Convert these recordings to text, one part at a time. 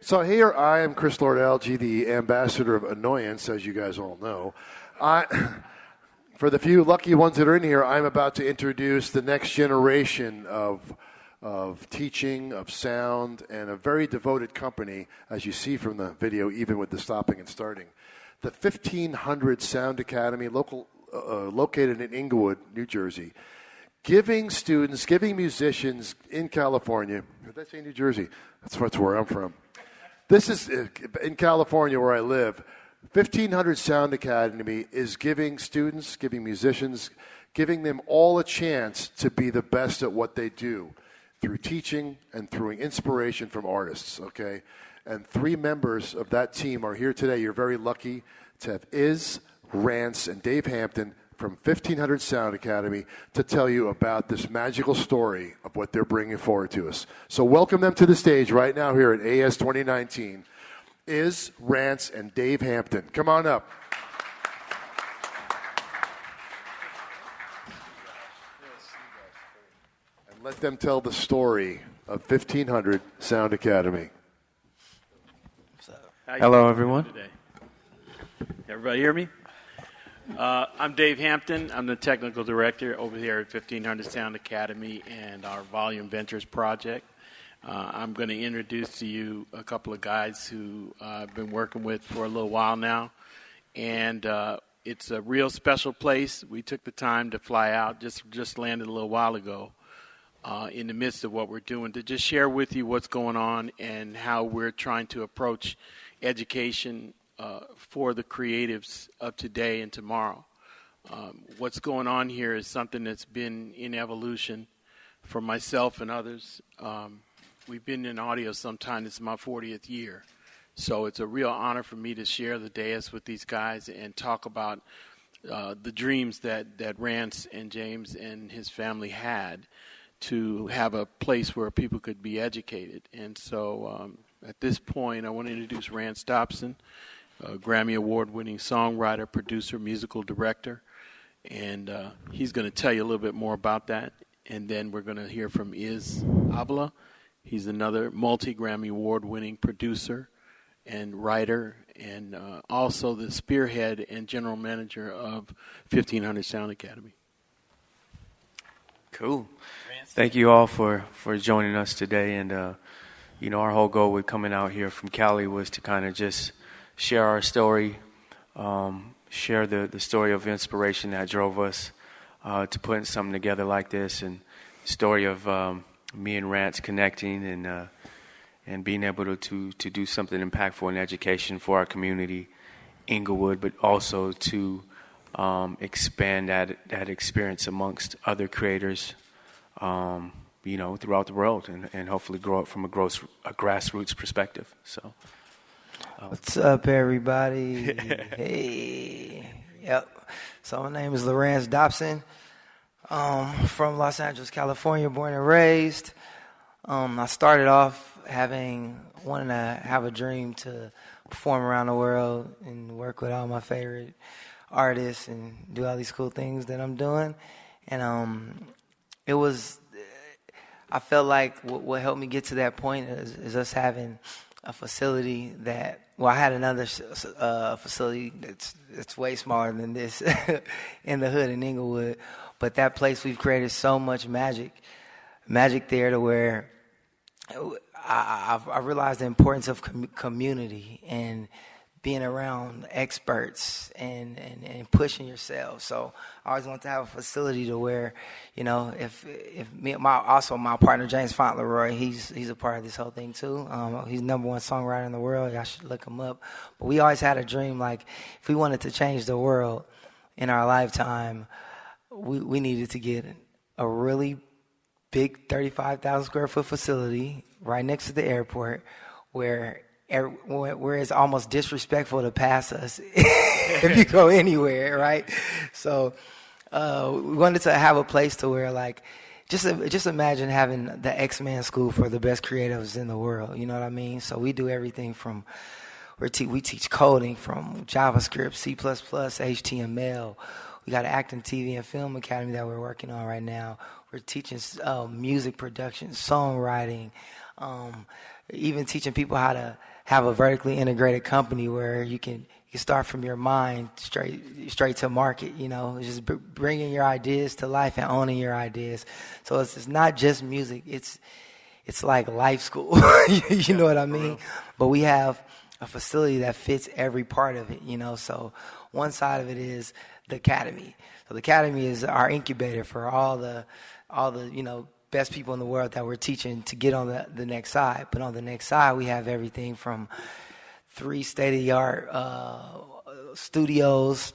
So here I am, Chris Lord-Alge, the ambassador of annoyance, as you guys all know. For the few lucky ones that are in here, I'm about to introduce the next generation of teaching, of sound, and a very devoted company, as you see from the video, even with the stopping and starting. The 1500 Sound Academy, located in Inglewood, New Jersey, giving musicians in California, did I say New Jersey? That's where I'm from. This is in California where I live. 1500 Sound Academy is giving students, giving musicians, giving them all a chance to be the best at what they do through teaching and through inspiration from artists, okay? And 3 members of that team are here today. You're very lucky to have Iz, Rance, and Dave Hampton from 1500 Sound Academy to tell you about this magical story of what they're bringing forward to us. So welcome them to the stage right now here at AES 2019. Iz, Rance, and Dave Hampton. Come on up. And let them tell the story of 1500 Sound Academy. Hello, everyone. Everybody hear me? I'm Dave Hampton. I'm the technical director over here at 1500 Sound Academy and our Volume Ventures project. I'm going to introduce to you a couple of guys who I've been working with for a little while now. And it's a real special place. We took the time to fly out, just landed a little while ago, in the midst of what we're doing, to just share with you what's going on and how we're trying to approach education for the creatives of today and tomorrow. What's going on here is something that's been in evolution for myself and others. We've been in audio sometime. This is my 40th year. So it's a real honor for me to share the dais with these guys and talk about the dreams that Rance and James and his family had to have a place where people could be educated. And so at this point, I want to introduce Larrance Dopson, a Grammy Award-winning songwriter, producer, musical director. And he's going to tell you a little bit more about that. And then we're going to hear from IZ Avila. He's another multi-Grammy Award-winning producer and writer, and also the spearhead and general manager of 1500 Sound Academy. Cool. Thank you all for joining us today. And, our whole goal with coming out here from Cali was to kind of just share our story, share the story of inspiration that drove us to putting something together like this, and story of me and Rance connecting and being able to do something impactful in education for our community, Inglewood, but also to expand that experience amongst other creators, throughout the world, and hopefully grow it from a grassroots perspective. So, what's up, everybody? Hey, yep. So my name is Larrance Dopson. From Los Angeles, California, born and raised. I started off wanting to have a dream to perform around the world and work with all my favorite artists and do all these cool things that I'm doing. And I felt like what helped me get to that point is us having a facility I had another facility that's way smaller than this in the hood in Inglewood. But that place, we've created so much magic there to where I realized the importance of community and being around experts and pushing yourself. So I always wanted to have a facility to where, if my partner James Fauntleroy, he's a part of this whole thing too. He's #1 songwriter in the world. Y'all should look him up. But we always had a dream, like if we wanted to change the world in our lifetime, we needed to get a really big 35,000 square foot facility right next to the airport where it's almost disrespectful to pass us if you go anywhere, right? So we wanted to have a place to where, like, just imagine having the X-Men school for the best creatives in the world, you know what I mean? So we do everything from, we teach coding from JavaScript, C++, HTML. We got an acting, TV, and film academy that we're working on right now. We're teaching music production, songwriting, even teaching people how to have a vertically integrated company where you can start from your mind straight to market. Just bringing your ideas to life and owning your ideas. So it's not just music. It's like life school. You know what I mean? But we have a facility that fits every part of it. So one side of it is the academy. So the academy is our incubator for all the best people in the world that we're teaching to get on the next side. But on the next side, we have everything from 3 state-of-the-art studios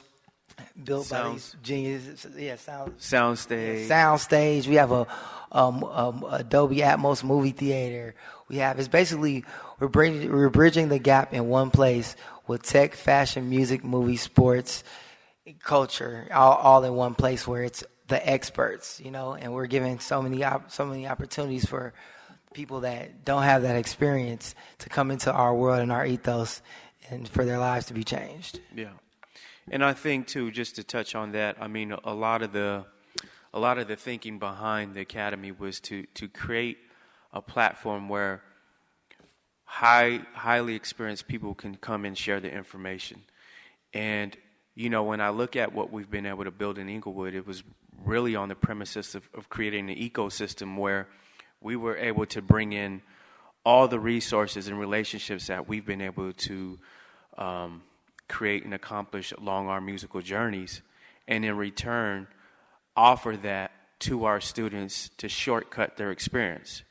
built by these geniuses. Yeah, soundstage. We have a Dolby Atmos movie theater. It's basically we're bridging the gap in one place with tech, fashion, music, movies, sports, culture, all in one place where it's the experts, and we're giving so many opportunities for people that don't have that experience to come into our world and our ethos and for their lives to be changed. Yeah. And I think too, just to touch on that, I mean, a lot of the thinking behind the academy was to create a platform where highly experienced people can come and share the information. And when I look at what we've been able to build in Inglewood, it was really on the premises of creating an ecosystem where we were able to bring in all the resources and relationships that we've been able to create and accomplish along our musical journeys, and in return offer that to our students to shortcut their experience.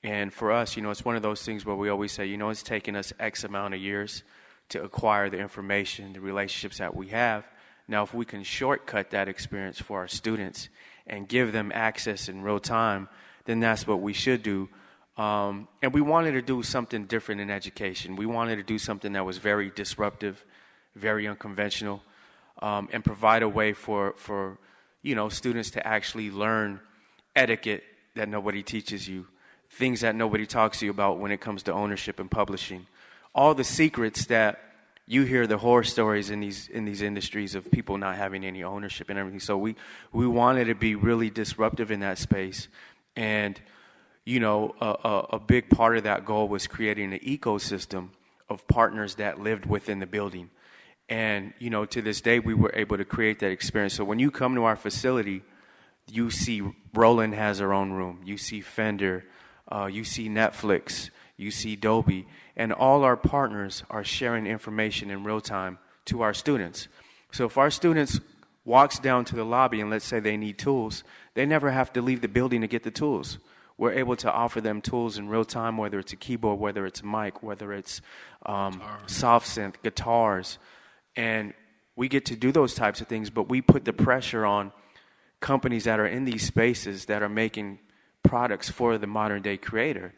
And for us, it's one of those things where we always say, it's taken us X amount of years to acquire the information, the relationships that we have. Now, if we can shortcut that experience for our students and give them access in real time, then that's what we should do. And we wanted to do something different in education. We wanted to do something that was very disruptive, very unconventional, and provide a way for students to actually learn etiquette that nobody teaches you, things that nobody talks to you about when it comes to ownership and publishing. All the secrets that you hear, the horror stories in these industries of people not having any ownership and everything. So we wanted to be really disruptive in that space. And, a big part of that goal was creating an ecosystem of partners that lived within the building. And, to this day, we were able to create that experience. So when you come to our facility, you see Roland has her own room. You see Fender. You see Netflix. You see Dolby. And all our partners are sharing information in real time to our students. So if our students walks down to the lobby and let's say they need tools, they never have to leave the building to get the tools. We're able to offer them tools in real time, whether it's a keyboard, whether it's a mic, whether it's soft synth, guitars. And we get to do those types of things, but we put the pressure on companies that are in these spaces that are making products for the modern day creator.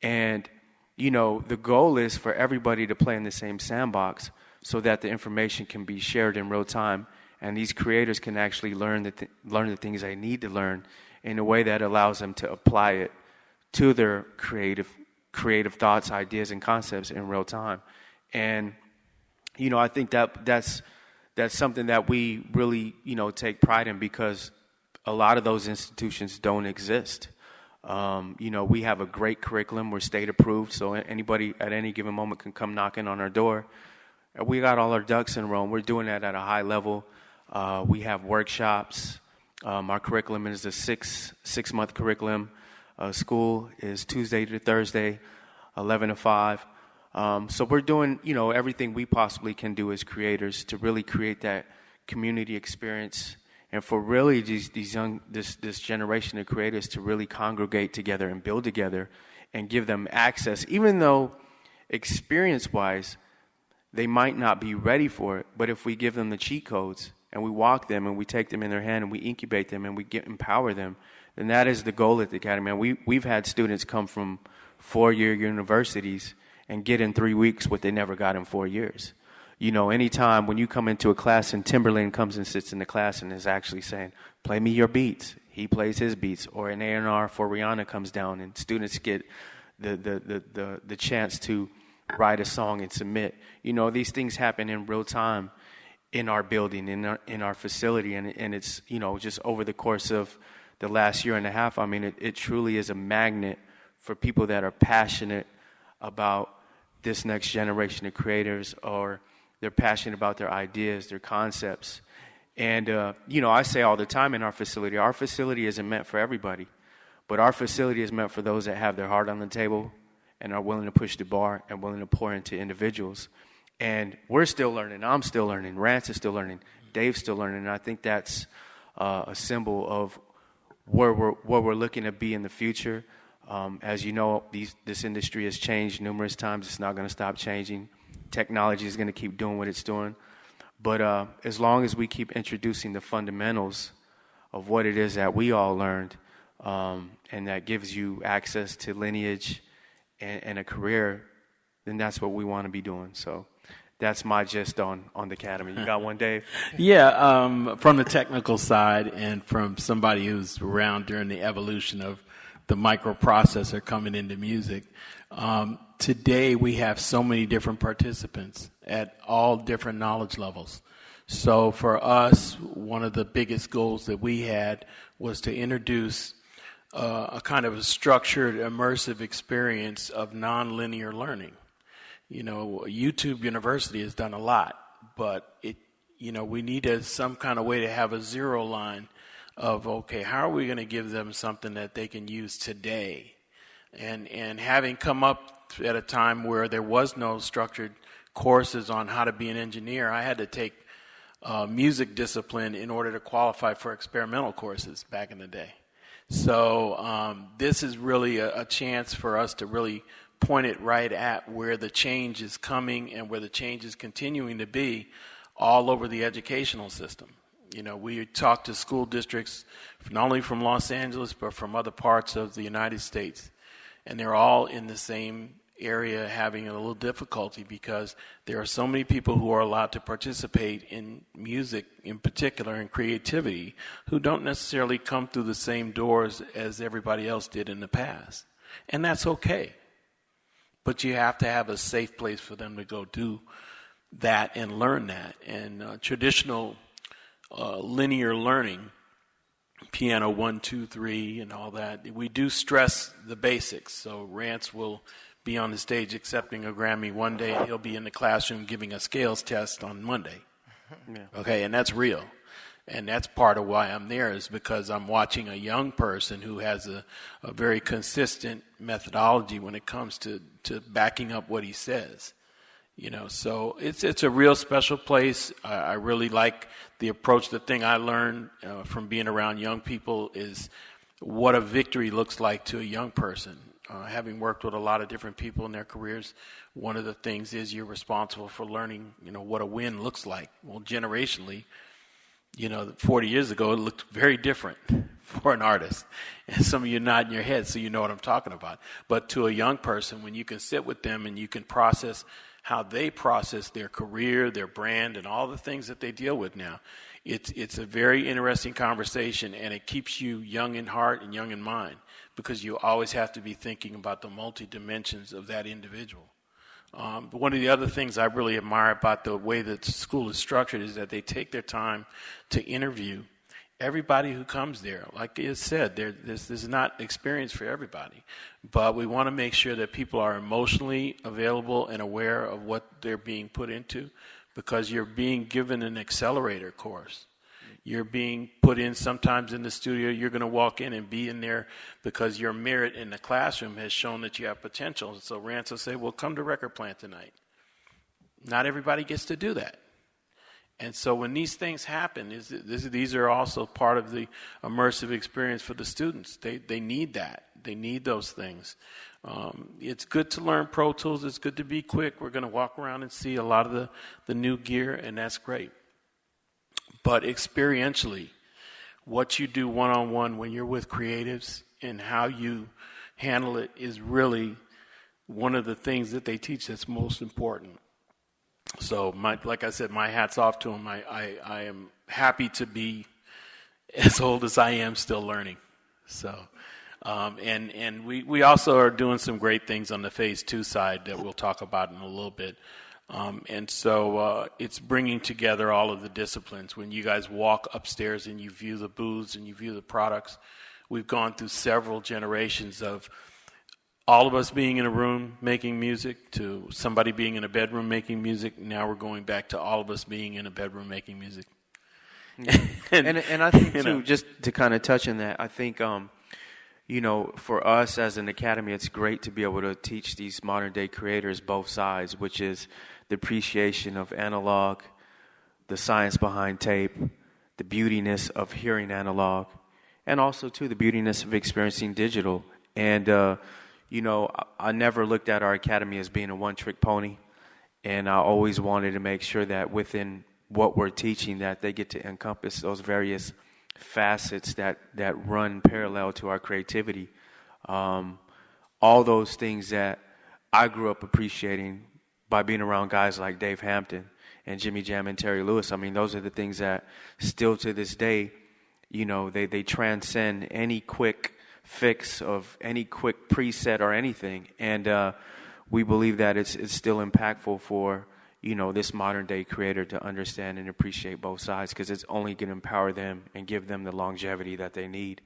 And, the goal is for everybody to play in the same sandbox so that the information can be shared in real time. And these creators can actually learn the things they need to learn in a way that allows them to apply it to their creative thoughts, ideas, and concepts in real time. And, I think that's something that we really, take pride in because a lot of those institutions don't exist. We have a great curriculum. We're state approved, so anybody at any given moment can come knocking on our door. We got all our ducks in a row. We're doing that at a high level. We have workshops. Our curriculum is a six-month curriculum. School is Tuesday to Thursday, 11 to 5. So we're doing, everything we possibly can do as creators to really create that community experience, and for really this generation of creators to really congregate together and build together and give them access, even though experience-wise they might not be ready for it. But if we give them the cheat codes and we walk them and we take them in their hand and we incubate them and we empower them, then that is the goal at the Academy. And we've had students come from 4-year universities and get in 3 weeks what they never got in 4 years. Anytime when you come into a class and Timberland comes and sits in the class and is actually saying, play me your beats, he plays his beats, or an A&R for Rihanna comes down and students get the chance to write a song and submit. These things happen in real time in our building, in our facility, and it's, just over the course of the last year and a half, I mean, it truly is a magnet for people that are passionate about this next generation of creators, or they're passionate about their ideas, their concepts. And, I say all the time in our facility isn't meant for everybody, but our facility is meant for those that have their heart on the table and are willing to push the bar and willing to pour into individuals. And we're still learning. I'm still learning. Rance is still learning. Dave's still learning. And I think that's a symbol of where we're looking to be in the future. As you know, this industry has changed numerous times. It's not going to stop changing. Technology is going to keep doing what it's doing. But as long as we keep introducing the fundamentals of what it is that we all learned, and that gives you access to lineage and a career, then that's what we want to be doing. So that's my gist on the Academy. You got one, Dave? Yeah, from the technical side and from somebody who's around during the evolution of the microprocessor coming into music, today we have so many different participants at all different knowledge levels. So for us, one of the biggest goals that we had was to introduce a kind of a structured, immersive experience of nonlinear learning. YouTube University has done a lot, but we needed some kind of way to have a zero line of, okay, how are we going to give them something that they can use today? And having come up at a time where there was no structured courses on how to be an engineer, I had to take music discipline in order to qualify for experimental courses back in the day. So this is really a chance for us to really point it right at where the change is coming and where the change is continuing to be all over the educational system. We talk to school districts not only from Los Angeles but from other parts of the United States, and they're all in the same area having a little difficulty because there are so many people who are allowed to participate in music in particular and creativity who don't necessarily come through the same doors as everybody else did in the past. And that's okay. But you have to have a safe place for them to go do that and learn that. And traditional linear learning, piano 1, 2, 3, and all that, we do stress the basics. So Rance will be on the stage accepting a Grammy one day, and he'll be in the classroom giving a scales test on Monday. Yeah. Okay, and that's real. And that's part of why I'm there, is because I'm watching a young person who has a very consistent methodology when it comes to backing up what he says. So it's a real special place. I really like the approach. The thing I learned from being around young people is what a victory looks like to a young person. Having worked with a lot of different people in their careers, one of the things is you're responsible for learning, what a win looks like. Well, generationally, 40 years ago, it looked very different for an artist. And some of you nod in your head, so you know what I'm talking about. But to a young person, when you can sit with them and you can process how they process their career, their brand, and all the things that they deal with now, it's a very interesting conversation, and it keeps you young in heart and young in mind, because you always have to be thinking about the multi-dimensions of that individual. But one of the other things I really admire about the way that the school is structured is that they take their time to interview everybody who comes there. Like it said, this is not experience for everybody, but we want to make sure that people are emotionally available and aware of what they're being put into, because you're being given an accelerator course. You're being put in sometimes in the studio. You're going to walk in and be in there because your merit in the classroom has shown that you have potential. So Rance will say, well, come to Record Plant tonight. Not everybody gets to do that. And so when these things happen, these are also part of the immersive experience for the students. They need that. They need those things. It's good to learn Pro Tools. It's good to be quick. We're going to walk around and see a lot of the new gear, and that's great. But experientially, what you do one-on-one when you're with creatives and how you handle it is really one of the things that they teach that's most important. So, like I said, my hat's off to them. I am happy to be as old as I am still learning. So, and we also are doing some great things on the Phase 2 side that we'll talk about in a little bit. And so it's bringing together all of the disciplines. When you guys walk upstairs and you view the booths and you view the products, we've gone through several generations of all of us being in a room making music to somebody being in a bedroom making music. Now we're going back to all of us being in a bedroom making music. and I think, too, just to kind of touch on that, I think, for us as an academy, it's great to be able to teach these modern-day creators both sides, which is the appreciation of analog, the science behind tape, the beautiness of hearing analog, and also, too, the beautiness of experiencing digital. And, I never looked at our academy as being a one-trick pony, and I always wanted to make sure that within what we're teaching that they get to encompass those various facets that run parallel to our creativity. All those things that I grew up appreciating by being around guys like Dave Hampton and Jimmy Jam and Terry Lewis. I mean, those are the things that still to this day, they transcend any quick fix of any quick preset or anything. And we believe that it's still impactful for this modern day creator to understand and appreciate both sides, because it's only going to empower them and give them the longevity that they need.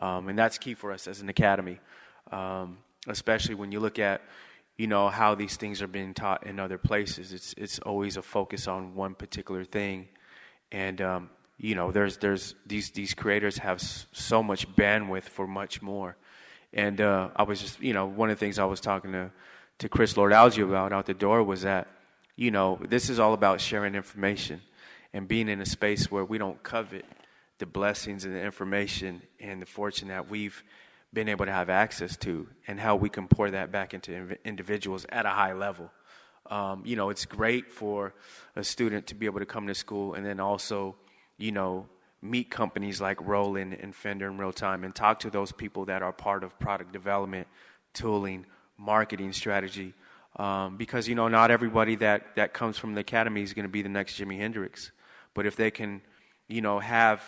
And that's key for us as an academy, especially when you look at, how these things are being taught in other places. It's always a focus on one particular thing. And, there's these creators have so much bandwidth for much more. And I was just, one of the things I was talking to Chris Lord-Alge about out the door was that, this is all about sharing information and being in a space where we don't covet the blessings and the information and the fortune that we've been able to have access to, and how we can pour that back into individuals at a high level. It's great for a student to be able to come to school and then also, meet companies like Roland and Fender in real time and talk to those people that are part of product development, tooling, marketing strategy. Because, not everybody that comes from the academy is going to be the next Jimi Hendrix. But if they can, have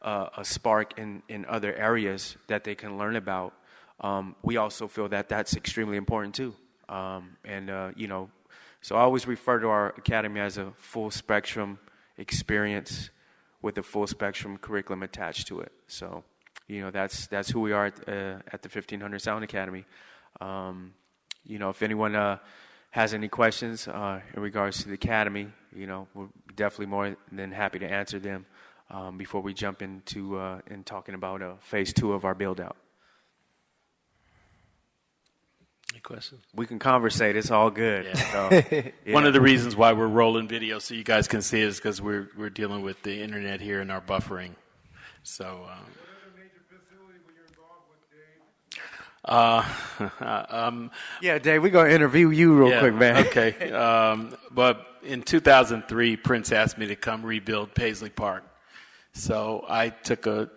a spark in other areas that they can learn about, we also feel that that's extremely important too. So I always refer to our academy as a full spectrum experience with a full spectrum curriculum attached to it. So, that's who we are at the 1500 Sound Academy. If anyone has any questions in regards to the academy, we're definitely more than happy to answer them before we jump into talking about phase 2 of our build out. Any questions? We can conversate. It's all good. Yeah. So, yeah. One of the reasons why we're rolling video so you guys can see it is because we're dealing with the internet here and our buffering. So. Yeah, Dave, we're going to interview you real quick, man. Okay. But in 2003, Prince asked me to come rebuild Paisley Park. So I took a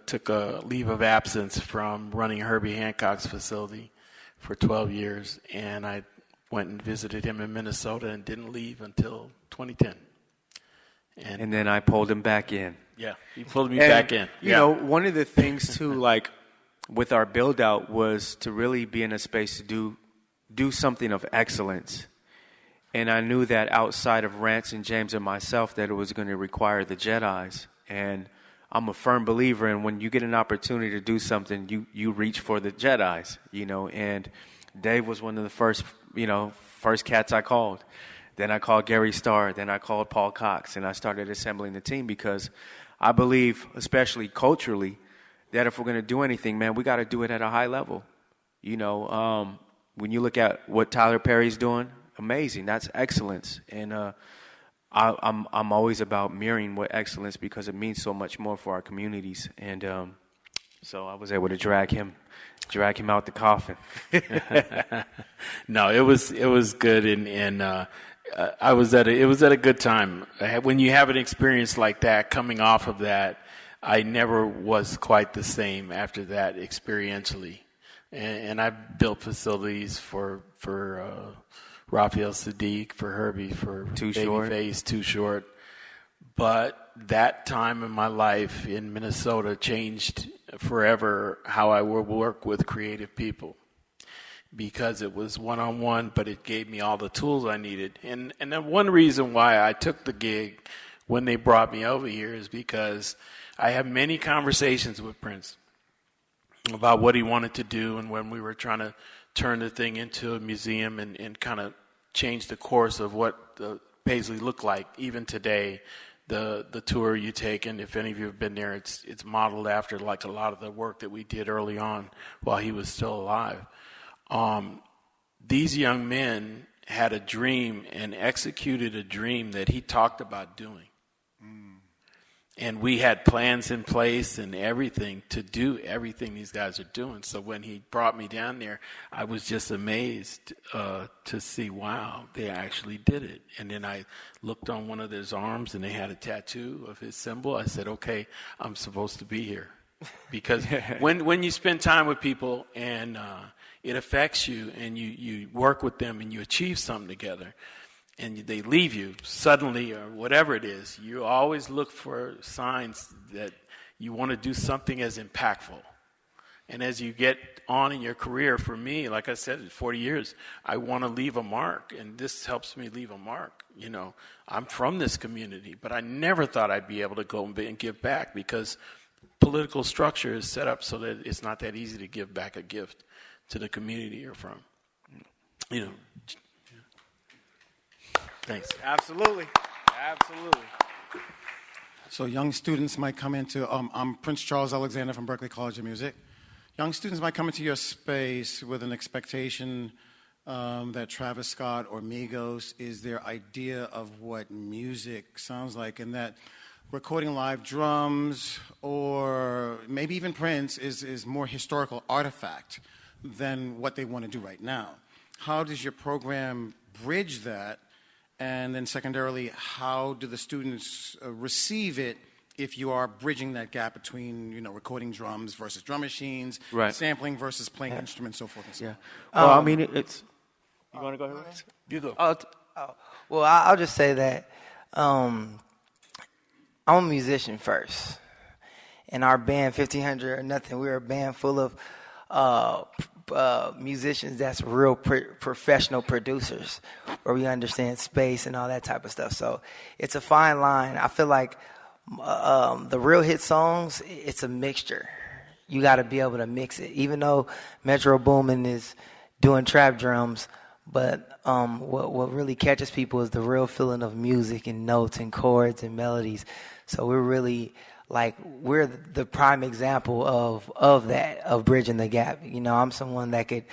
leave of absence from running Herbie Hancock's facility for 12 years, and I went and visited him in Minnesota and didn't leave until 2010. And then I pulled him back in. Yeah, he pulled me back in. One of the things, too, like, with our build out was to really be in a space to do something of excellence. And I knew that outside of Rance and James and myself that it was going to require the Jedis. And I'm a firm believer in when you get an opportunity to do something, you reach for the Jedis, and Dave was one of the first cats I called. Then I called Gary Starr, then I called Paul Cox, and I started assembling the team because I believe, especially culturally, that if we're going to do anything, man, we got to do it at a high level. When you look at what Tyler Perry's doing, amazing. That's excellence. And I'm always about mirroring what excellence, because it means so much more for our communities. And so I was able to drag him out the coffin. No, it was good, and it was at a good time. When you have an experience like that, coming off of that, I never was quite the same after that experientially. And I built facilities for Raphael Sadiq, for Herbie, for Babyface, Too Short. But that time in my life in Minnesota changed forever how I would work with creative people, because it was one-on-one, but it gave me all the tools I needed. And then one reason why I took the gig when they brought me over here is because I have many conversations with Prince about what he wanted to do, and when we were trying turn the thing into a museum and kind of change the course of what the Paisley looked like. Even today, the tour you take, and if any of you have been there, it's modeled after like a lot of the work that we did early on while he was still alive. These young men had a dream and executed a dream that he talked about doing. And we had plans in place and everything to do everything these guys are doing. So when he brought me down there, I was just amazed to see, wow, they actually did it. And then I looked on one of his arms, and they had a tattoo of his symbol. I said, okay, I'm supposed to be here. Because when you spend time with people and it affects you, and you work with them and you achieve something together, and they leave you suddenly or whatever it is, you always look for signs that you want to do something as impactful. And as you get on in your career, for me, like I said, 40 years, I want to leave a mark, and this helps me leave a mark. You know, I'm from this community, but I never thought I'd be able to go and give back, because political structure is set up so that it's not that easy to give back a gift to the community you're from. You know. Thanks. Absolutely. So young students might come into, I'm Prince Charles Alexander from Berklee College of Music. Young students might come into your space with an expectation that Travis Scott or Migos is their idea of what music sounds like, and that recording live drums or maybe even Prince is more historical artifact than what they want to do right now. How does your program bridge that? And then secondarily, how do the students receive it if you are bridging that gap between, you know, recording drums versus drum machines, right, sampling versus playing instruments, so forth and so on? Well, I mean, it's... You want to go ahead? You go. Well, I'll just say that I'm a musician first. In our band, 1500 or Nothin, we're a band full of musicians that's real professional producers, where we understand space and all that type of stuff. So it's a fine line. I feel like the real hit songs, it's a mixture. You got to be able to mix it. Even though Metro Boomin is doing trap drums, but what really catches people is the real feeling of music and notes and chords and melodies. So we're really we're the prime example of that, of bridging the gap. You know, I'm someone that could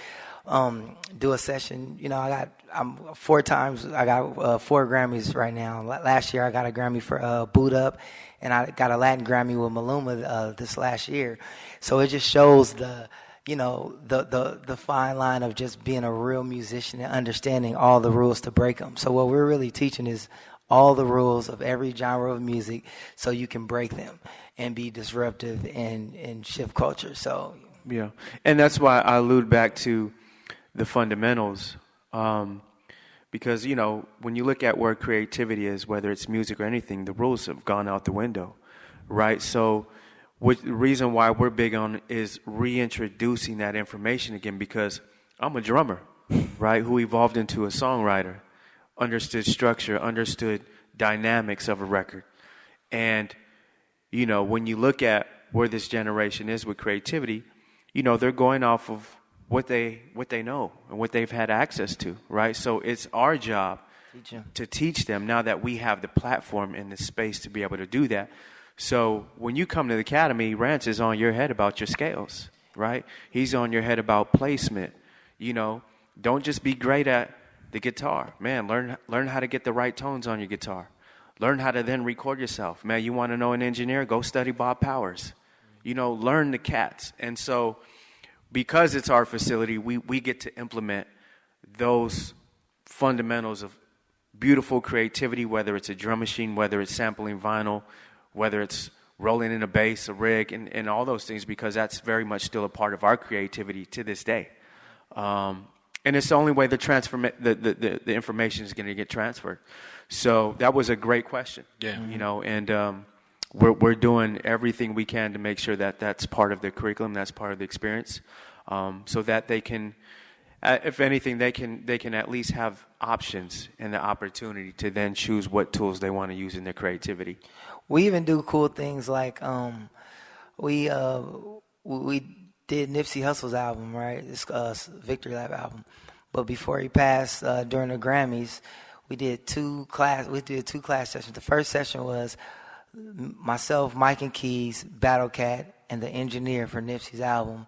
do a session. You know, I'm 4 times, I got 4 Grammys right now. Last year I got a Grammy for Boot Up, and I got a Latin Grammy with Maluma this last year. So it just shows the fine line of just being a real musician and understanding all the rules to break them. So what we're really teaching is all the rules of every genre of music, so you can break them and be disruptive and shift culture. So yeah, and that's why I allude back to the fundamentals, because, you know, when you look at where creativity is, whether it's music or anything, the rules have gone out the window, right? So the reason why we're big on is reintroducing that information again, because I'm a drummer, right, who evolved into a songwriter, understood structure, understood dynamics of a record. And, you know, when you look at where this generation is with creativity, you know, they're going off of what they know and what they've had access to, right? So it's our job to teach them, now that we have the platform and the space to be able to do that. So when you come to the Academy, Rance is on your head about your scales, right? He's on your head about placement. You know, don't just be great at the guitar. Man, learn how to get the right tones on your guitar. Learn how to then record yourself. Man, you want to know an engineer? Go study Bob Powers. You know, learn the cats. And so because it's our facility, we get to implement those fundamentals of beautiful creativity, whether it's a drum machine, whether it's sampling vinyl, whether it's rolling in a bass, a rig, and all those things, because that's very much still a part of our creativity to this day. And it's the only way the information is going to get transferred. So that was a great question. Yeah. You know, and we're doing everything we can to make sure that that's part of the curriculum, that's part of the experience, so that they can, if anything, they can at least have options and the opportunity to then choose what tools they want to use in their creativity. We even do cool things like we did Nipsey Hussle's album, right? This Victory Lap album. But before he passed, during the Grammys, we did two class sessions. The first session was myself, Mike and Keys, Battle Cat, and the engineer for Nipsey's album.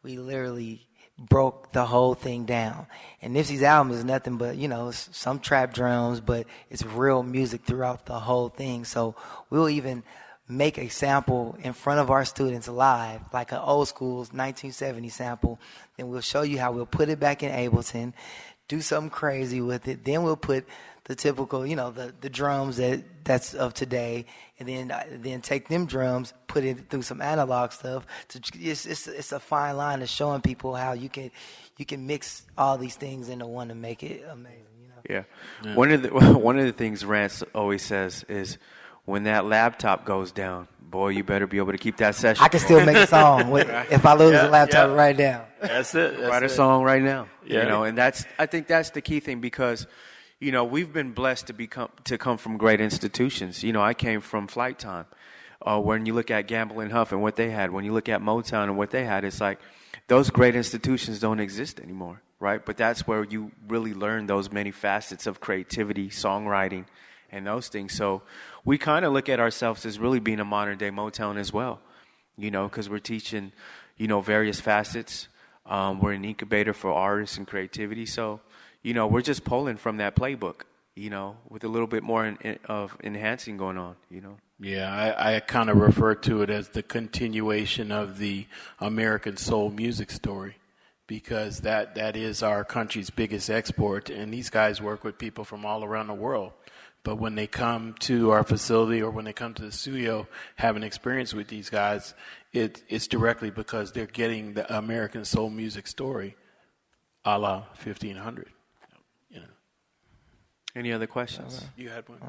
We literally broke the whole thing down. And Nipsey's album is nothing but, some trap drums, but it's real music throughout the whole thing. So we'll even make a sample in front of our students live, like an old school 1970 sample. Then we'll show you how we'll put it back in Ableton, do something crazy with it. Then we'll put the typical, the drums that's of today, and then take them drums, put it through some analog stuff. It's a fine line of showing people how you can mix all these things into one to make it amazing. Yeah. One of the things Rance always says is, when that laptop goes down, boy, you better be able to keep that session. I can still make a song if I lose the laptop right now. That's it. Write a song right now. Yeah. And I think that's the key thing, because we've been blessed to come from great institutions. I came from Flight Time. When you look at Gamble and Huff and what they had, when you look at Motown and what they had, it's like those great institutions don't exist anymore, right? But that's where you really learn those many facets of creativity, songwriting, and those things. So we kind of look at ourselves as really being a modern day Motown as well, because we're teaching, various facets. We're an incubator for artists and creativity. So, we're just pulling from that playbook, with a little bit more of enhancing going on, Yeah, I kind of refer to it as the continuation of the American soul music story, because that is our country's biggest export, and these guys work with people from all around the world. But when they come to our facility or when they come to the studio, have an experience with these guys, it's directly because they're getting the American soul music story, a la 1500. Any other questions? You had one.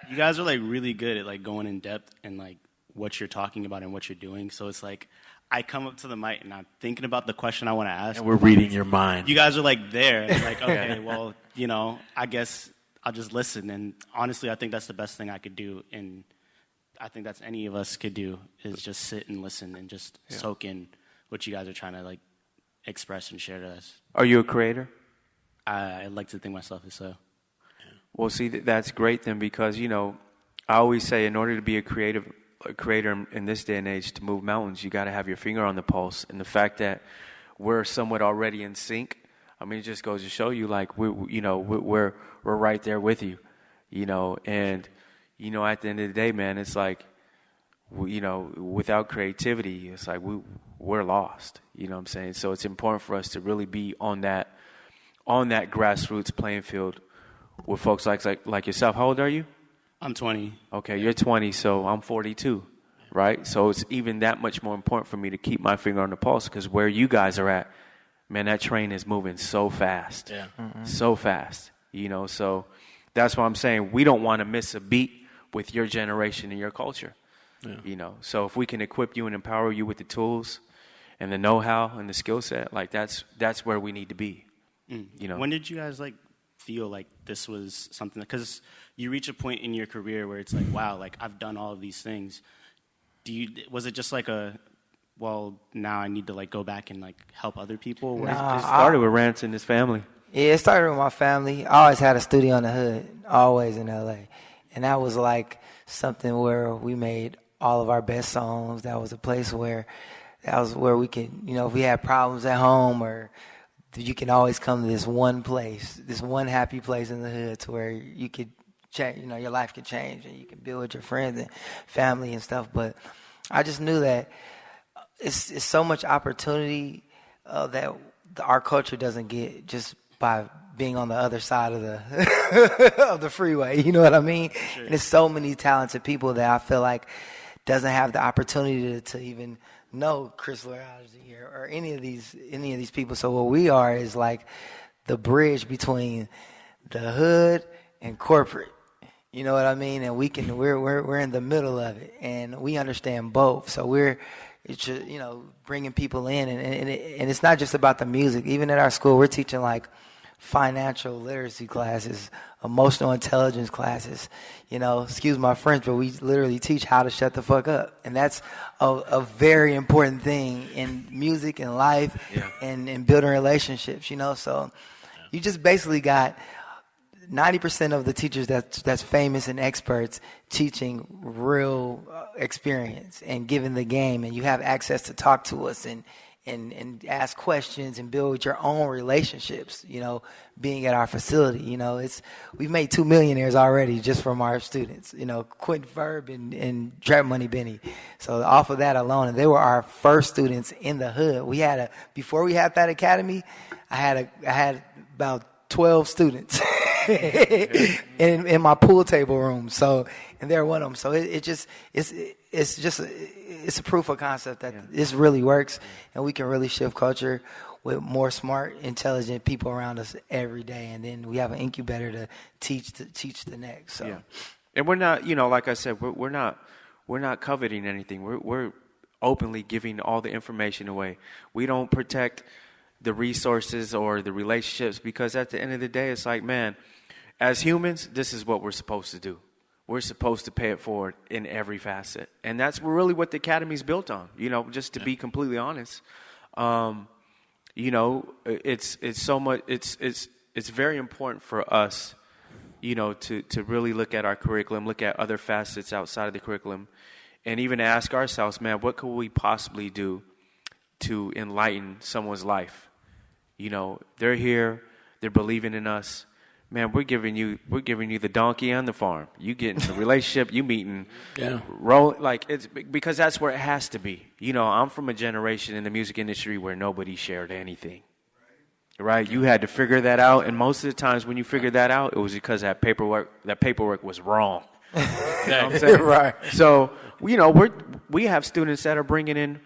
You guys are really good at going in depth and what you're talking about and what you're doing. So it's I come up to the mic and I'm thinking about the question I want to ask. And we're reading your mind. You guys are there. And okay, well, I guess I'll just listen. And honestly, I think that's the best thing I could do. And I think that's any of us could do, is just sit and listen and just soak in what you guys are trying to express and share to us. Are you a creator? I like to think myself as so. Well, see, that's great then, because, I always say in order to be a creator in this day and age, to move mountains, you got to have your finger on the pulse. And the fact that we're somewhat already in sync, it just goes to show you, we're right there with you, and, at the end of the day, man, it's without creativity, it's we're lost, what I'm saying? So it's important for us to really be on that grassroots playing field with folks like yourself. How old are you? I'm 20. Okay, you're 20, so I'm 42, right? So it's even that much more important for me to keep my finger on the pulse, because where you guys are at, man, that train is moving so fast. Yeah. Mm-hmm. So fast, so that's why I'm saying we don't want to miss a beat with your generation and your culture, So if we can equip you and empower you with the tools and the know-how and the skill set, that's where we need to be, When did you guys feel this was something, because you reach a point in your career where it's wow, I've done all of these things. Was it just well, now I need to go back and help other people? It started with Rance and his family. Yeah, it started with my family. I always had a studio in the hood, always in LA. And that was something where we made all of our best songs. That was a place where we could, if we had problems at home, or you can always come to this one place, this one happy place in the hood, to where you could change, your life could change, and you can build with your friends and family and stuff. But I just knew that it's so much opportunity that our culture doesn't get just by being on the other side of the of the freeway. You know what I mean? Sure. And there's so many talented people that I feel doesn't have the opportunity to even know Chris Larrance or any of these people. So what we are is the bridge between the hood and corporate. You know what I mean? And we're in the middle of it, and we understand both. So we're bringing people in, and it's not just about the music. Even at our school, we're teaching financial literacy classes, emotional intelligence classes. Excuse my French, but we literally teach how to shut the fuck up. And that's a very important thing in music and life and in building relationships, So you just basically got 90% of the teachers that's famous and experts teaching real experience and giving the game, and you have access to talk to us and ask questions and build your own relationships, being at our facility. We've made 2 millionaires already just from our students, Quentin Verb and Trap Money Benny. So off of that alone, and they were our first students in the hood. Before we had that academy, I had about 12 students in my pool table room. So, and they're one of them. So it's a proof of concept that this really works, and we can really shift culture with more smart, intelligent people around us every day. And then we have an incubator to teach the next. So, and we're not, like I said, we're not coveting anything. We're openly giving all the information away. We don't protect the resources or the relationships, because at the end of the day, it's like, man, as humans, this is what we're supposed to do. We're supposed to pay it forward in every facet. And that's really what the Academy is built on, just to be completely honest. It's so much, it's very important for us, to really look at our curriculum, look at other facets outside of the curriculum, and even ask ourselves, man, what could we possibly do to enlighten someone's life? They're here, they're believing in us. Man, we're giving you the donkey and the farm. You get in the relationship, you meeting, roll, like, it's because that's where it has to be. I'm from a generation in the music industry where nobody shared anything, right? You had to figure that out, and most of the times when you figured that out, it was because that paperwork was wrong. You know what I'm saying? Right. So, we have students that are bringing in,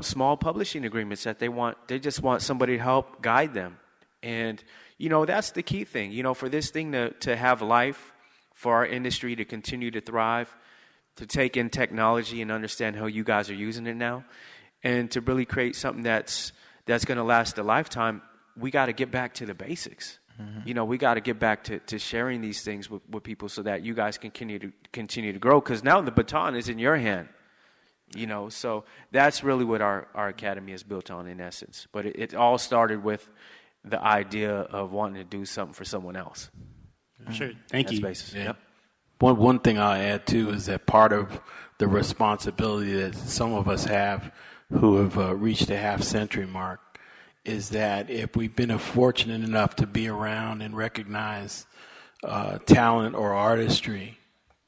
small publishing agreements that they just want somebody to help guide them. And, that's the key thing, for this thing to have life, for our industry to continue to thrive, to take in technology and understand how you guys are using it now, and to really create something that's going to last a lifetime. We got to get back to the basics. Mm-hmm. We got to get back to sharing these things with people so that you guys can continue to grow, because now the baton is in your hand. So that's really what our academy is built on, in essence. But it all started with the idea of wanting to do something for someone else. Sure. Thank you. Basis. Yeah. One thing I'll add, too, is that part of the responsibility that some of us have who have reached the half-century mark is that if we've been fortunate enough to be around and recognize talent or artistry,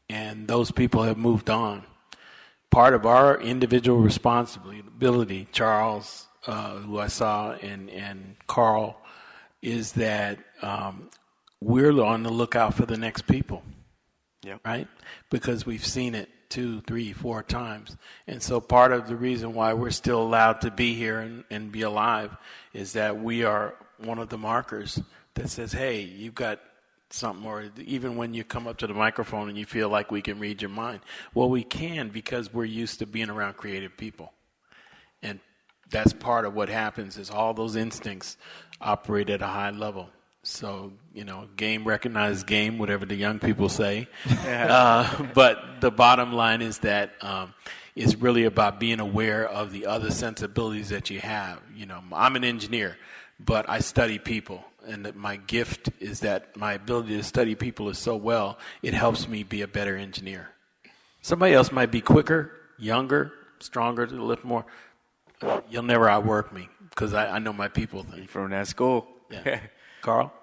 and those people have moved on, part of our individual responsibility, Charles, who I saw, and Carl, is that we're on the lookout for the next people, right? Because we've seen it 2, 3, 4 times. And so part of the reason why we're still allowed to be here and be alive is that we are one of the markers that says, hey, you've got something, or even when you come up to the microphone and you feel like we can read your mind. Well, we can, because we're used to being around creative people. And that's part of what happens, is all those instincts operate at a high level. So, game recognizes game, whatever the young people say. But the bottom line is that it's really about being aware of the other sensibilities that you have. I'm an engineer, but I study people. And that my gift is that my ability to study people is so well, it helps me be a better engineer. Somebody else might be quicker, younger, stronger, to lift more. You'll never outwork me, because I know my people thing. From that school. Yeah. Carl?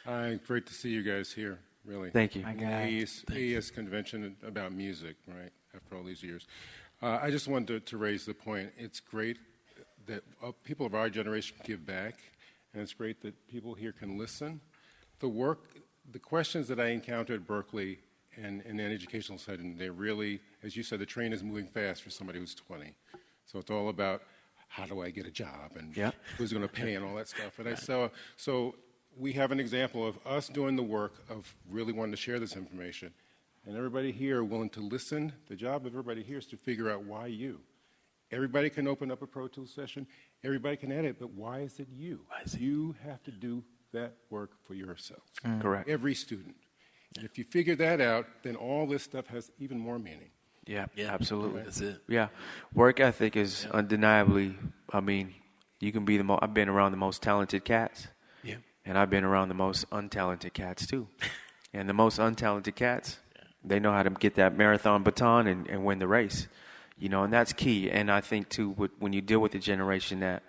Hi, great to see you guys here, really. Thank you. AES convention about music, right, after all these years. I just wanted to raise the point. It's great that people of our generation give back, and it's great that people here can listen. The questions that I encountered at Berkeley and in an educational setting, they really, as you said, the train is moving fast for somebody who's 20. So it's all about, how do I get a job, and who's going to pay, and all that stuff. And so we have an example of us doing the work of really wanting to share this information, and everybody here willing to listen. The job of everybody here is to figure out why you. Everybody can open up a Pro Tools session. Everybody can edit, but why is it you? You have to do that work for yourselves. Correct. Every student. And if you figure that out, then all this stuff has even more meaning. Yeah, absolutely. That's it. Yeah, work ethic is undeniably. I mean, you can be I've been around the most talented cats, and I've been around the most untalented cats too. And the most untalented cats, they know how to get that marathon baton and win the race, and that's key. And I think too, when you deal with a generation that,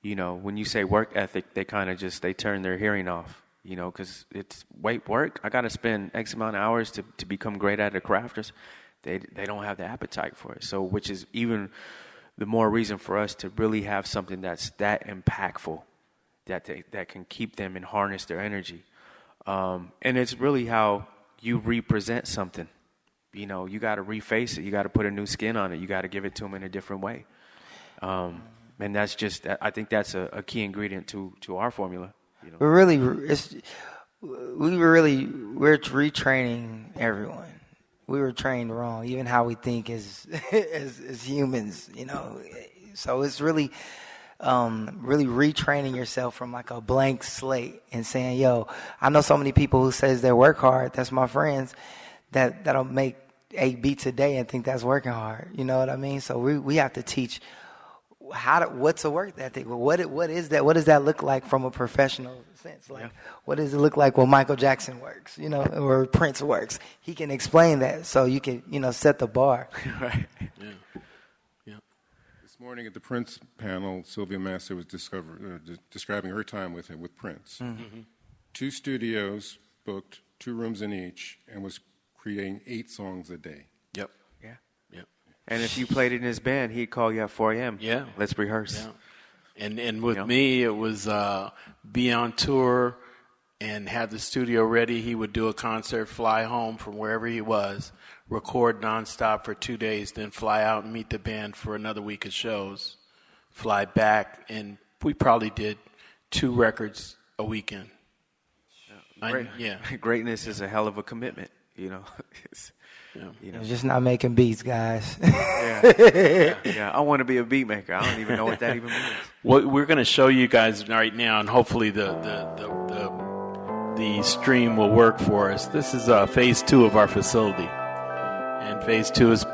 when you say work ethic, they kind of they turn their hearing off, because it's work. I got to spend X amount of hours to become great at a craft. They don't have the appetite for it. So, which is even the more reason for us to really have something that's that impactful, that can keep them and harness their energy. And it's really how you represent something. You got to reface it. You got to put a new skin on it. You got to give it to them in a different way. And that's I think that's a key ingredient to our formula. We're retraining everyone. We were trained wrong, even how we think as humans, So it's really retraining yourself from like a blank slate and saying, yo, I know so many people who says they work hard. That's my friends that'll make 8 beats a day and think that's working hard. You know what I mean? So we have to teach what's a work ethic? What is that? What does that look like from a professional sense? Like, what does it look like when Michael Jackson works, or Prince works? He can explain that, so you can, set the bar. Right. Yeah. This morning at the Prince panel, Sylvia Master was describing her time with Prince. Mm-hmm. 2 studios booked, 2 rooms in each, and was creating 8 songs a day. Yep. Yeah. And if you played in his band, he'd call you at 4 a.m. Yeah. Let's rehearse. Yeah. And with me, it was be on tour and have the studio ready. He would do a concert, fly home from wherever he was, record nonstop for 2 days, then fly out and meet the band for another week of shows, fly back, and we probably did 2 records a weekend. Greatness is a hell of a commitment, Just not making beats, guys. Yeah. I want to be a beat maker. I don't even know what that even means. Well, we're going to show you guys right now, and hopefully the stream will work for us. This is phase 2 of our facility, and phase 2 is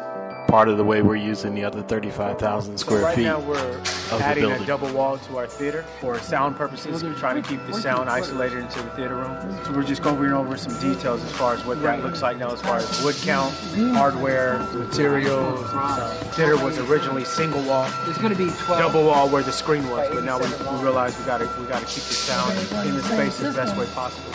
part of the way we're using the other 35,000 square feet. Right now we're adding a double wall to our theater for sound purposes. We're trying to keep the sound isolated into the theater room. So we're just going over some details as far as what that looks like now, as far as wood count, hardware, materials. Theater was originally single wall. There's going to be 12. Double wall where the screen was, but now we realize we got to keep the sound in the space the best way possible.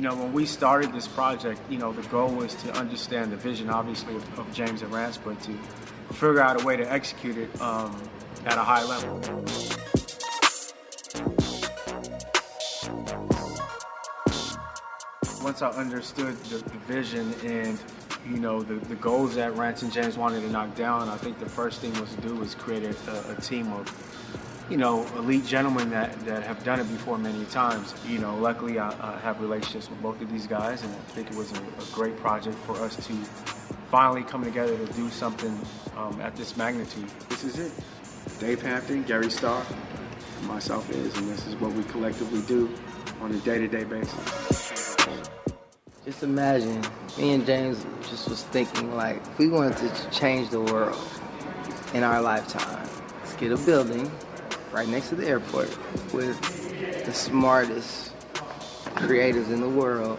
When we started this project, the goal was to understand the vision, obviously, of James and Rance, but to figure out a way to execute it at a high level. Once I understood the vision and, the goals that Rance and James wanted to knock down, I think the first thing was to do was create a team of elite gentlemen that have done it before many times. Luckily I have relationships with both of these guys, and I think it was a great project for us to finally come together to do something at this magnitude. This is it. Dave Hampton, Gary Starr, myself and this is what we collectively do on a day-to-day basis. Just imagine, me and James just was thinking, like, if we wanted to change the world in our lifetime, let's get a building right next to the airport with the smartest creatives in the world,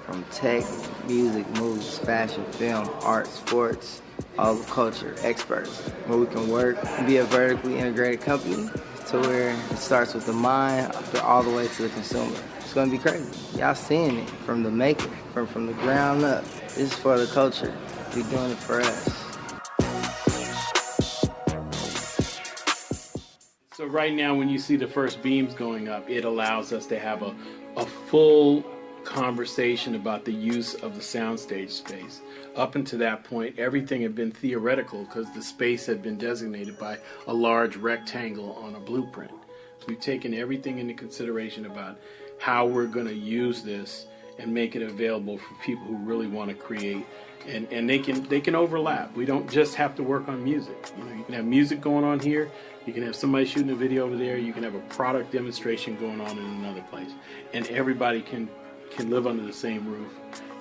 from tech, music, movies, fashion, film, art, sports, all the culture, experts, where we can work and be a vertically integrated company to where it starts with the mind all the way to the consumer. It's going to be crazy. Y'all seeing it from the making, from the ground up. This is for the culture. We're doing it for us. So right now, when you see the first beams going up, it allows us to have a full conversation about the use of the soundstage space. Up until that point, everything had been theoretical because the space had been designated by a large rectangle on a blueprint. We've taken everything into consideration about how we're going to use this and make it available for people who really want to create. And they can overlap. We don't just have to work on music. You can have music going on here. You can have somebody shooting a video over there. You can have a product demonstration going on in another place. And everybody can live under the same roof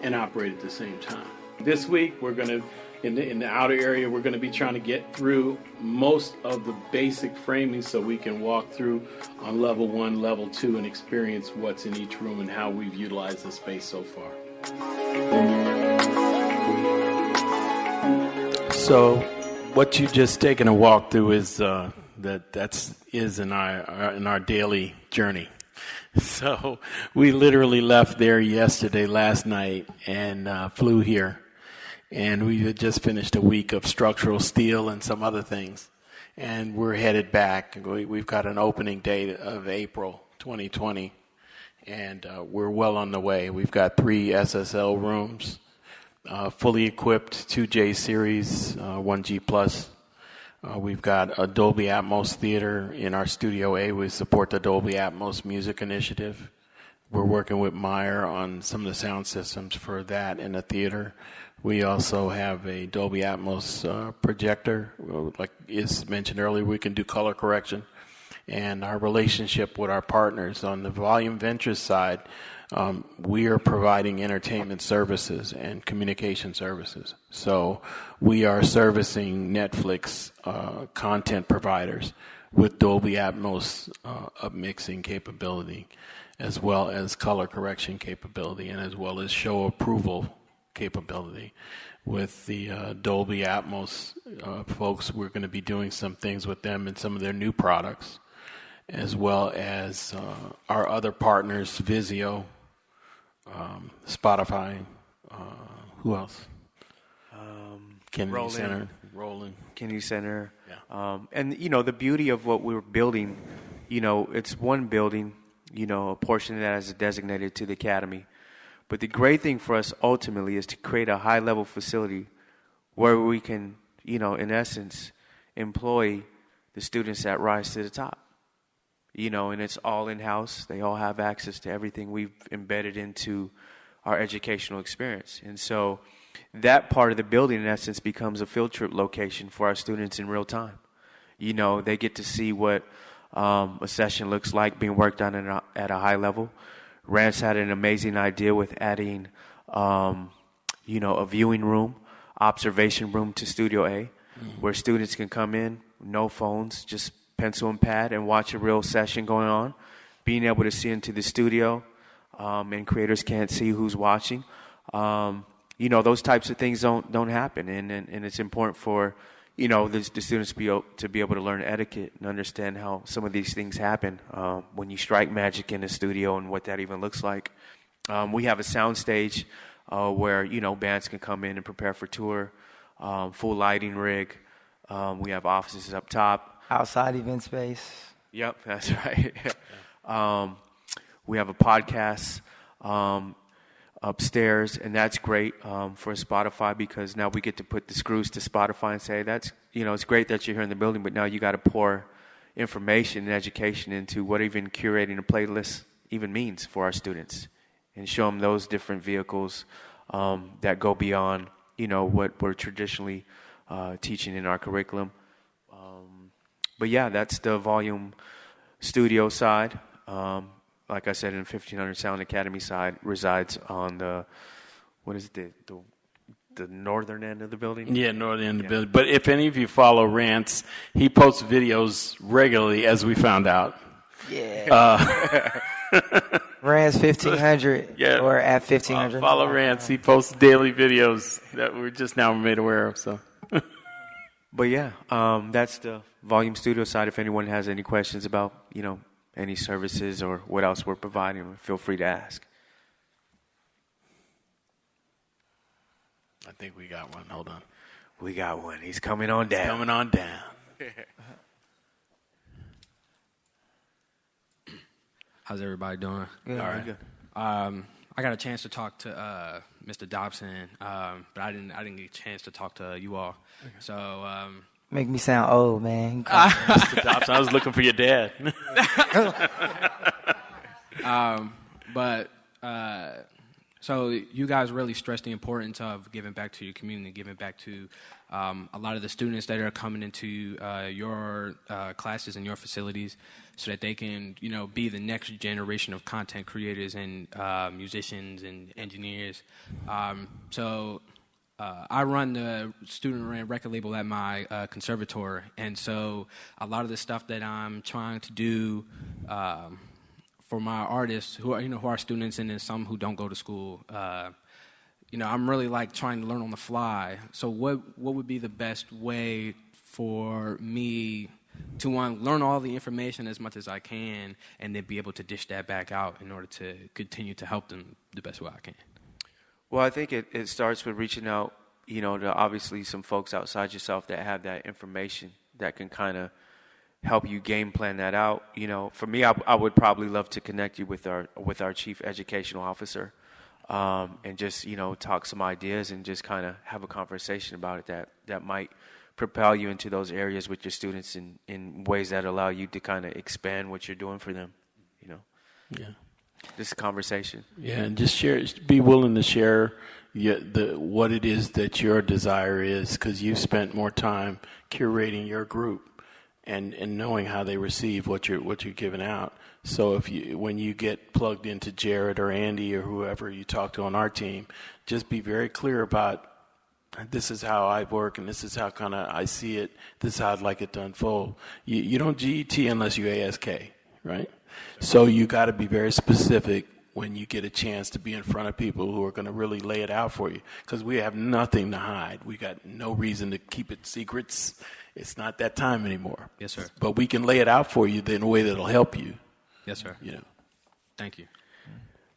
and operate at the same time. This week, we're going to, in the outer area, we're going to be trying to get through most of the basic framing so we can walk through on level 1, level 2, and experience what's in each room and how we've utilized the space so far. So, what you just taken a walk through is that's in our daily journey. So, we literally left there last night, and flew here, and we had just finished a week of structural steel and some other things, and we're headed back. We've got an opening date of April 2020, and we're well on the way. We've got 3 SSL rooms. Fully equipped 2J series, 1G plus. We've got a Dolby Atmos theater in our Studio A. We support the Dolby Atmos Music Initiative. We're working with Meyer on some of the sound systems for that in the theater. We also have a Dolby Atmos projector. Like is mentioned earlier, we can do color correction. And our relationship with our partners on the Volume Ventures side, we are providing entertainment services and communication services. So we are servicing Netflix content providers with Dolby Atmos upmixing capability, as well as color correction capability, and as well as show approval capability. With the Dolby Atmos folks, we're going to be doing some things with them and some of their new products, as well as our other partners, Vizio, Spotify, who else? Kennedy Center, Roland. Kennedy Center. Yeah. And, the beauty of what we're building, it's one building, a portion of that is designated to the academy. But the great thing for us ultimately is to create a high-level facility where we can, in essence, employ the students that rise to the top. And it's all in-house. They all have access to everything we've embedded into our educational experience. And so that part of the building, in essence, becomes a field trip location for our students in real time. They get to see what a session looks like being worked on at a high level. Rance had an amazing idea with adding, a viewing room, observation room to Studio A, where students can come in, no phones, just pencil and pad, and watch a real session going on. Being able to see into the studio, and creators can't see who's watching. Those types of things don't happen, and it's important for the students to be able to learn etiquette and understand how some of these things happen when you strike magic in the studio and what that even looks like. We have a sound stage where bands can come in and prepare for tour, full lighting rig. We have offices up top. Outside event space. Yep, that's right. We have a podcast upstairs, and that's great for Spotify, because now we get to put the screws to Spotify and say, that's, it's great that you're here in the building, but now you got to pour information and education into what even curating a playlist even means for our students, and show them those different vehicles that go beyond, what we're traditionally teaching in our curriculum. But yeah, that's the Volume Studio side. Like I said, in 1500 Sound Academy side resides on the northern end of the building? Yeah, northern end of the building. But if any of you follow Rance, he posts videos regularly, as we found out. Yeah. Rance 1500 yeah. or at 1500. Follow Rance. He posts daily videos that we're just now made aware of. So. But yeah, that's the Volume Studio side. If anyone has any questions about, any services or what else we're providing, feel free to ask. I think we got one. Hold on. We got one. He's coming on down. He's coming on down. How's everybody doing? Good. All right. Good. I got a chance to talk to Mr. Dobson, but I didn't get a chance to talk to you all. Okay. So make me sound old, man. Mr. Dobson, I was looking for your dad. But So you guys really stress the importance of giving back to your community, giving back to a lot of the students that are coming into your classes and your facilities, so that they can, be the next generation of content creators and musicians and engineers. I run the student-ran record label at my conservatory, and so a lot of the stuff that I'm trying to do for my artists who are students, and then some who don't go to school, I'm really like trying to learn on the fly. So what would be the best way for me to learn all the information as much as I can, and then be able to dish that back out in order to continue to help them the best way I can? Well, I think it starts with reaching out, to obviously some folks outside yourself that have that information that can kind of help you game plan that out. For me, I would probably love to connect you with our chief educational officer, and just talk some ideas and just kind of have a conversation about it that might propel you into those areas with your students in ways that allow you to kind of expand what you're doing for them. Yeah. Just a conversation. Yeah, and just be willing to share what it is that your desire is, because you've spent more time curating your group and knowing how they receive what you're giving out. So when you get plugged into Jared or Andy or whoever you talk to on our team, just be very clear about, this is how I work and this is how kind of I see it. This is how I'd like it to unfold. You don't GET unless you ASK, right? So you got to be very specific when you get a chance to be in front of people who are going to really lay it out for you, because we have nothing to hide. We got no reason to keep it secrets. It's not that time anymore. Yes, sir. But we can lay it out for you in a way that'll help you. Yes, sir. Thank you.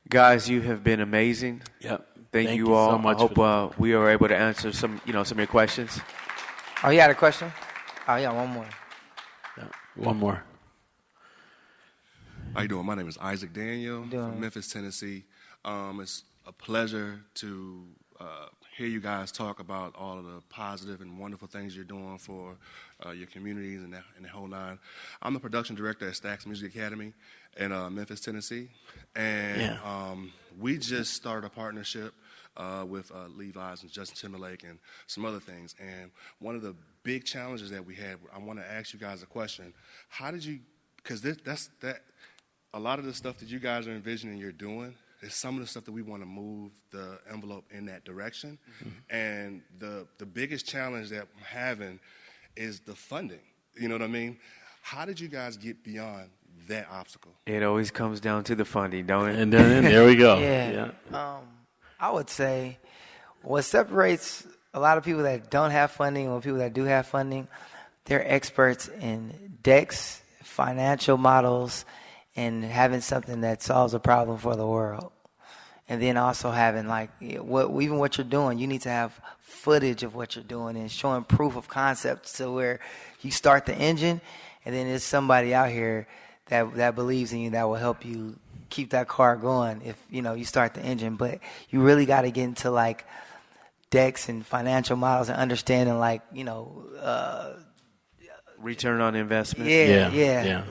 Guys, you have been amazing. Yep. Thank you all so much. I hope we are able to answer some of your questions. Oh, you had a question? Oh, yeah, one more. Yeah, one more. How you doing? My name is Isaac Daniel from Memphis, Tennessee. It's a pleasure to hear you guys talk about all of the positive and wonderful things you're doing for your communities and the whole nine. I'm the production director at Stax Music Academy in Memphis, Tennessee. And we just started a partnership with Levi's and Justin Timberlake and some other things. And one of the big challenges that we had, I want to ask you guys a question. How did you, because a lot of the stuff that you guys are envisioning you're doing is some of the stuff that we want to move the envelope in that direction. Mm-hmm. And the biggest challenge that I'm having is the funding. You know what I mean? How did you guys get beyond that obstacle? It always comes down to the funding, don't it? And then there we go. Yeah. I would say what separates a lot of people that don't have funding and people that do have funding, they're experts in decks, financial models, and having something that solves a problem for the world. And then also having, even what you're doing, you need to have footage of what you're doing and showing proof of concept, so where you start the engine, and then there's somebody out here that believes in you that will help you keep that car going if, you start the engine. But you really got to get into, decks and financial models and understanding, return on investment. Yeah.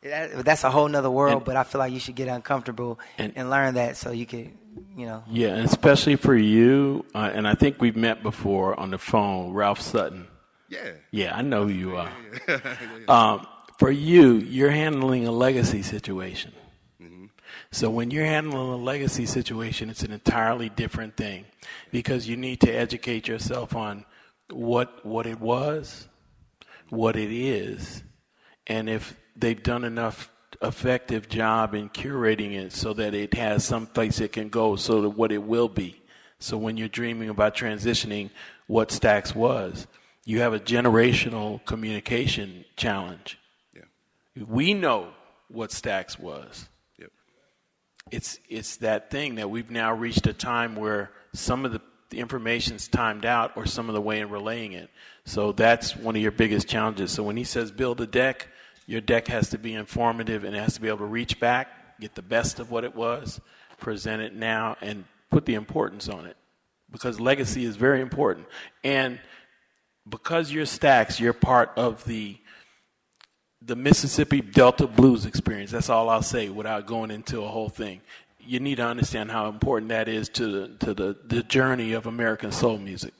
That's a whole nother world, but I feel like you should get uncomfortable and learn that so you could, Yeah, and especially for you, and I think we've met before on the phone, Ralph Sutton. Yeah. Yeah, I know who you are. For you, you're handling a legacy situation. Mm-hmm. So when you're handling a legacy situation, it's an entirely different thing, because you need to educate yourself on what it was, what it is, and if they've done enough effective job in curating it so that it has some place it can go, so that what it will be. So when you're dreaming about transitioning what Stax was, you have a generational communication challenge. Yeah. We know what Stax was. Yep. It's that thing that we've now reached a time where some of the information's timed out, or some of the way in relaying it. So that's one of your biggest challenges. So when he says build a deck, your deck has to be informative, and it has to be able to reach back, get the best of what it was, present it now, and put the importance on it, because legacy is very important. And because you're Stax, you're part of the Mississippi Delta Blues experience. That's all I'll say without going into a whole thing. you need to understand how important that is to the journey of American soul music.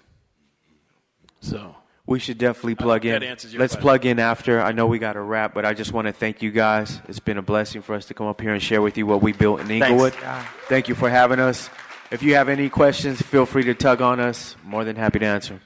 So we should definitely plug in. Let's question. Plug in after. I know we got to wrap, but I just want to thank you guys. It's been a blessing for us to come up here and share with you what we built in Inglewood. Thank you for having us. If you have any questions, feel free to tug on us. More than happy to answer.